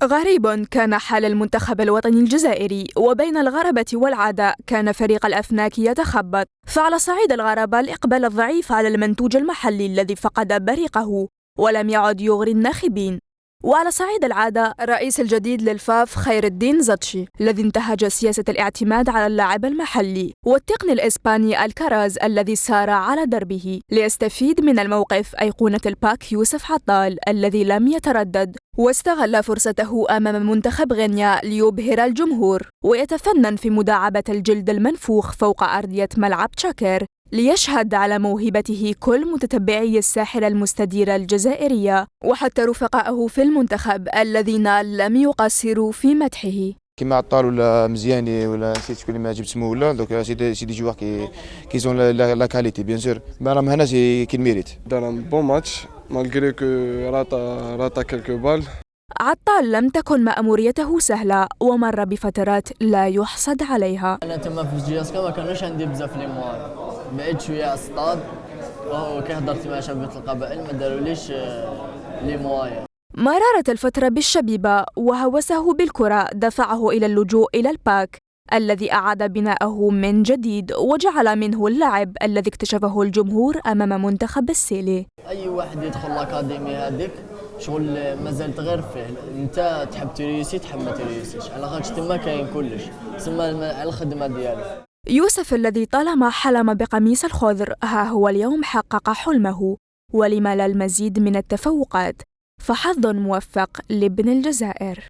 غريب كان حال المنتخب الوطني الجزائري، وبين الغرابة والعداء كان فريق الأفناك يتخبط. فعلى صعيد الغرابة الإقبال الضعيف على المنتوج المحلي الذي فقد بريقه ولم يعد يغري الناخبين، وعلى صعيد العادة الرئيس الجديد للفاف خير الدين زطشي الذي انتهج سياسة الاعتماد على اللاعب المحلي، والتقني الإسباني الكراز الذي سار على دربه ليستفيد من الموقف أيقونة الباك يوسف عطال الذي لم يتردد واستغل فرصته أمام منتخب غينيا ليبهر الجمهور ويتفنن في مداعبة الجلد المنفوخ فوق أرضية ملعب تشاكر ليشهد على موهبته كل متتبعي الساحرة المستديرة الجزائرية وحتى رفقائه في المنتخب الذين لم يقصروا في مدحه. كيما عطال ولا مزياني ولا نسيت شكون اللي ما جبت اسمه ولا دونك سي دي جوار كي زون لا كاليتي بيان سور راه مهنا كي الميريت. دار ان بون ماتش مالغري كو راتا كالكو بال. عطال لم تكن مأموريته سهلة ومر بفترات لا يحسد عليها. أنا تما في جياسكا ما كانوش عندي بزاف لي مواي، بعيد شوية على السطاد وكي هضرت مع شباب القبائل ما داروليش لي مواي. مرارة الفترة بالشبيبة وهوسه بالكرة دفعه إلى اللجوء إلى الباك الذي أعاد بناءه من جديد وجعل منه اللاعب الذي اكتشفه الجمهور أمام منتخب السيلي. أي واحد يدخل الأكاديمي هذيك شغل مازال غير فيه، أنت تحب تريسي تحب ما تريسيش، على خاطر تما كاين كلش، تسمى على الخدمة ديالك. يوسف الذي طالما حلم بقميص الخضر ها هو اليوم حقق حلمه، ولما لا المزيد من التفوقات، فحظ موفق لابن الجزائر.